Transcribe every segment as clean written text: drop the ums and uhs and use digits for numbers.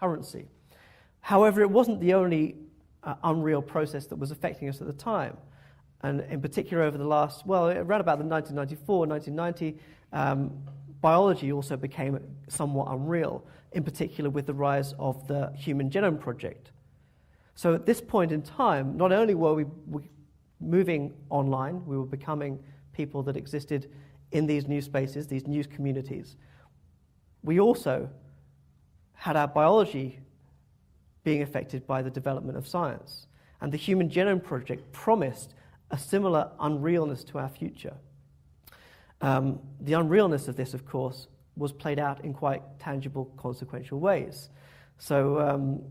currency. However, it wasn't the only unreal process that was affecting us at the time. And in particular over the last, well, around about the 1994, 1990, biology also became somewhat unreal, in particular with the rise of the Human Genome Project. So at this point in time, not only were we moving online, we were becoming people that existed in these new spaces, these new communities, we also had our biology being affected by the development of science. And the Human Genome Project promised a similar unrealness to our future. The unrealness of this, of course, was played out in quite tangible, consequential ways. So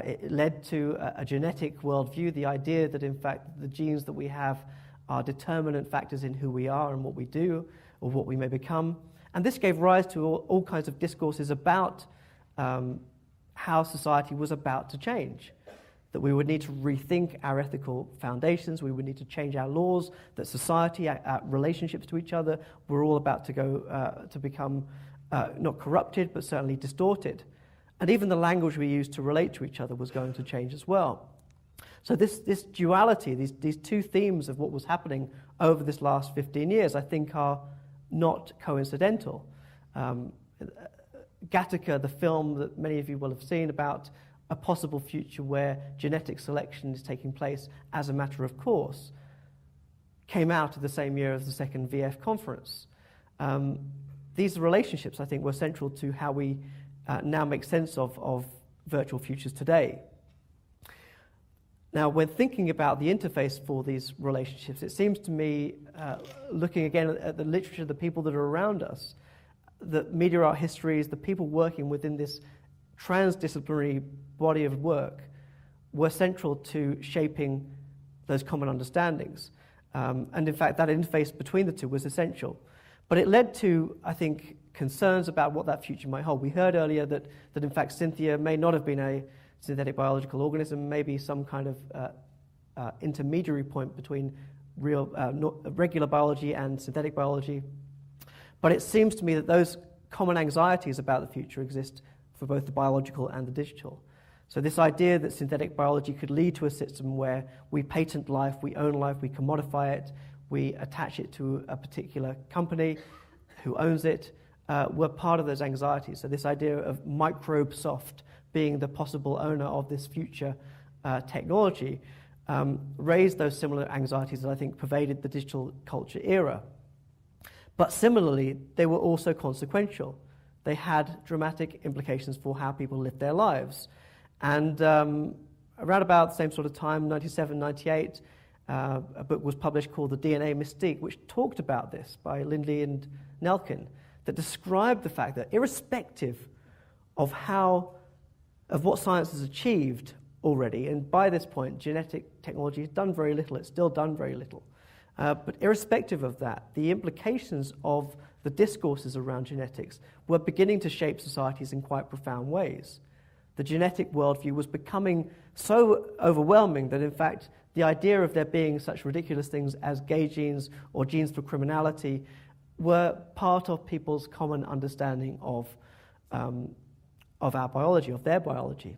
it led to a genetic worldview, the idea that, in fact, the genes that we have are determinant factors in who we are and what we do, or what we may become. And this gave rise to all kinds of discourses about how society was about to change, that we would need to rethink our ethical foundations, we would need to change our laws, that society, our relationships to each other were all about to go to become not corrupted, but certainly distorted. And even the language we used to relate to each other was going to change as well. So this duality, these two themes of what was happening over this last 15 years, I think are not coincidental. Gattaca, the film that many of you will have seen about a possible future where genetic selection is taking place as a matter of course, came out of the same year as the second VF conference. These relationships, I think, were central to how we now make sense of virtual futures today. Now, when thinking about the interface for these relationships, it seems to me, looking again at the literature, the people that are around us, the media art histories, the people working within this transdisciplinary body of work were central to shaping those common understandings. And in fact, that interface between the two was essential. But it led to, I think, concerns about what that future might hold. We heard earlier that in fact Cynthia may not have been a synthetic biological organism, maybe some kind of intermediary point between regular biology and synthetic biology. But it seems to me that those common anxieties about the future exist for both the biological and the digital. So this idea that synthetic biology could lead to a system where we patent life, we own life, we commodify it, we attach it to a particular company who owns it, were part of those anxieties. So this idea of Microsoft being the possible owner of this future technology raised those similar anxieties that I think pervaded the digital culture era. But similarly, they were also consequential. They had dramatic implications for how people lived their lives. And around about the same sort of time, 97, 98, a book was published called The DNA Mystique, which talked about this by Lindley and Nelkin, that described the fact that irrespective of what science has achieved already, and by this point, genetic technology has done very little, it's still done very little. But irrespective of that, the implications of the discourses around genetics were beginning to shape societies in quite profound ways. The genetic worldview was becoming so overwhelming that, in fact, the idea of there being such ridiculous things as gay genes or genes for criminality were part of people's common understanding of our biology, of their biology.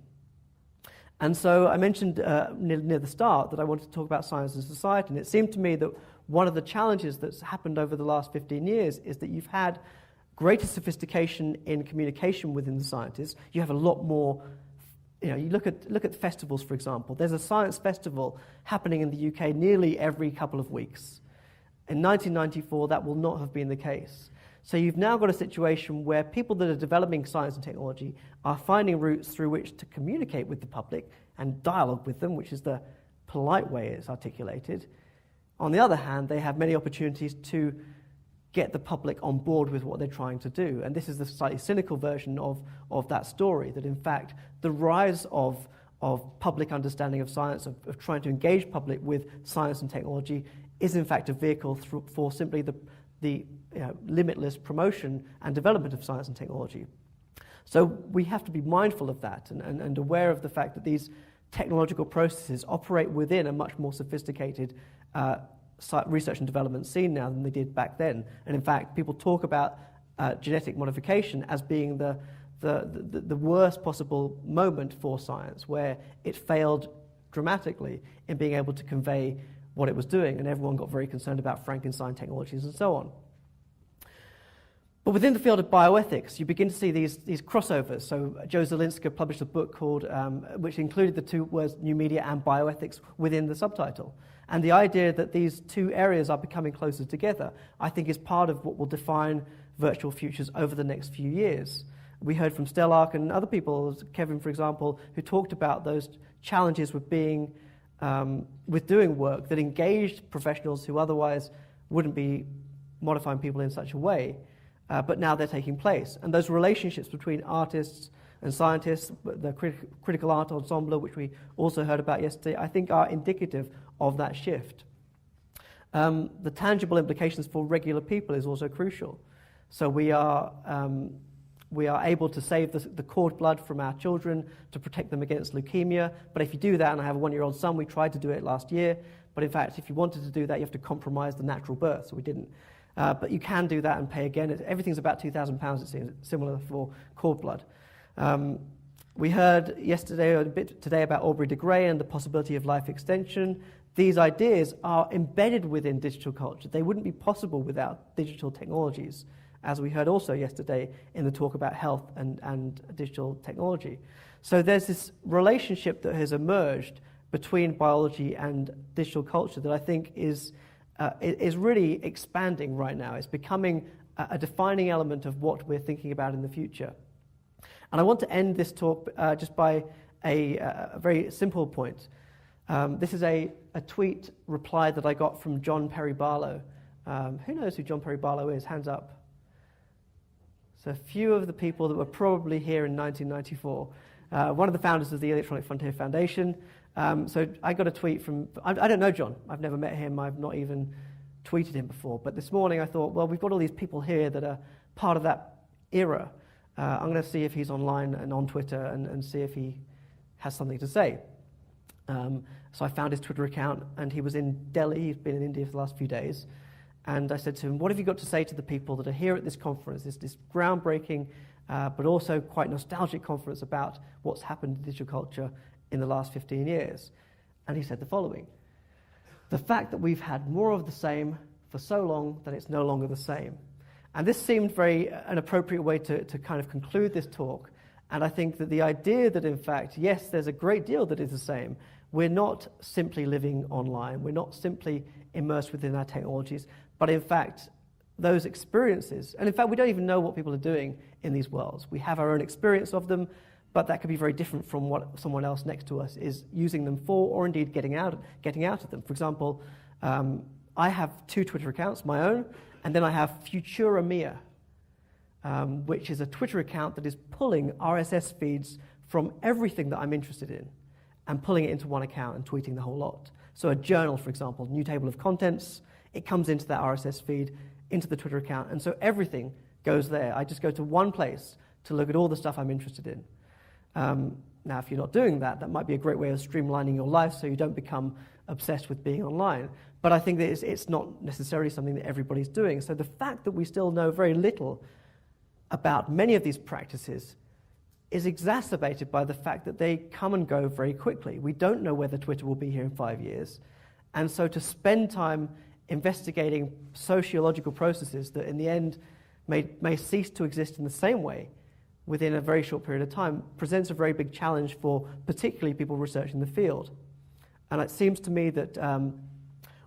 And so I mentioned near the start that I wanted to talk about science and society, and it seemed to me that one of the challenges that's happened over the last 15 years is that you've had greater sophistication in communication within the scientists. You have a lot more, you look at festivals, for example. There's a science festival happening in the UK nearly every couple of weeks. In 1994, that will not have been the case. So you've now got a situation where people that are developing science and technology are finding routes through which to communicate with the public and dialogue with them, which is the polite way it's articulated. On the other hand, they have many opportunities to get the public on board with what they're trying to do. And this is the slightly cynical version of that story, that in fact the rise of public understanding of science, of trying to engage public with science and technology, is in fact a vehicle for simply the limitless promotion and development of science and technology. So we have to be mindful of that and aware of the fact that these technological processes operate within a much more sophisticated research and development scene now than they did back then. And in fact, people talk about genetic modification as being the the worst possible moment for science, where it failed dramatically in being able to convey what it was doing, and everyone got very concerned about Frankenstein technologies and so on. But within the field of bioethics, you begin to see these crossovers. So Joe Zielinska published a book called, which included the two words new media and bioethics within the subtitle. And the idea that these two areas are becoming closer together, I think, is part of what will define virtual futures over the next few years. We heard from Stellark and other people, Kevin, for example, who talked about those challenges with being, with doing work that engaged professionals who otherwise wouldn't be modifying people in such a way. But now they're taking place. And those relationships between artists and scientists, the critical art ensemble, which we also heard about yesterday, I think are indicative of that shift. The tangible implications for regular people is also crucial. So we are able to save the cord blood from our children to protect them against leukemia. But if you do that, and I have a 1-year-old son, we tried to do it last year. But in fact, if you wanted to do that, you have to compromise the natural birth, so we didn't. But you can do that and pay again. Everything's about £2,000, it seems, similar for cord blood. We heard yesterday, or a bit today, about Aubrey de Grey and the possibility of life extension. These ideas are embedded within digital culture. They wouldn't be possible without digital technologies, as we heard also yesterday in the talk about health and digital technology. So there's this relationship that has emerged between biology and digital culture that I think is really expanding right now. It's becoming a defining element of what we're thinking about in the future. And I want to end this talk just by a very simple point. This is a tweet reply that I got from John Perry Barlow. Who knows who John Perry Barlow is? Hands up. So a few of the people that were probably here in 1994. One of the founders of the Electronic Frontier Foundation. So I got a tweet from, I don't know John, I've never met him, I've not even tweeted him before, but this morning I thought, well, we've got all these people here that are part of that era. I'm going to see if he's online and on Twitter and see if he has something to say. So I found his Twitter account, and he was in Delhi, he's been in India for the last few days, and I said to him, what have you got to say to the people that are here at this conference, this groundbreaking but also quite nostalgic conference about what's happened in digital culture in the last 15 years. And he said the following: the fact that we've had more of the same for so long that it's no longer the same. And this seemed an appropriate way to kind of conclude this talk. And I think that the idea that, in fact, yes, there's a great deal that is the same. We're not simply living online. We're not simply immersed within our technologies. But in fact, those experiences, and in fact, we don't even know what people are doing in these worlds. We have our own experience of them, but that could be very different from what someone else next to us is using them for, or indeed getting out of them. For example, I have 2 Twitter accounts, my own, and then I have Futura Mia, which is a Twitter account that is pulling RSS feeds from everything that I'm interested in and pulling it into one account and tweeting the whole lot. So a journal, for example, new table of contents, it comes into that RSS feed, into the Twitter account, and so everything goes there. I just go to one place to look at all the stuff I'm interested in. Now, if you're not doing that, that might be a great way of streamlining your life so you don't become obsessed with being online. But I think that it's not necessarily something that everybody's doing. So the fact that we still know very little about many of these practices is exacerbated by the fact that they come and go very quickly. We don't know whether Twitter will be here in 5 years. And so to spend time investigating sociological processes that in the end may cease to exist in the same way within a very short period of time presents a very big challenge for particularly people researching the field. And it seems to me that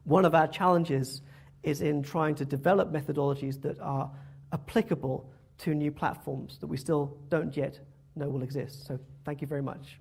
one of our challenges is in trying to develop methodologies that are applicable to new platforms that we still don't yet know will exist. So thank you very much.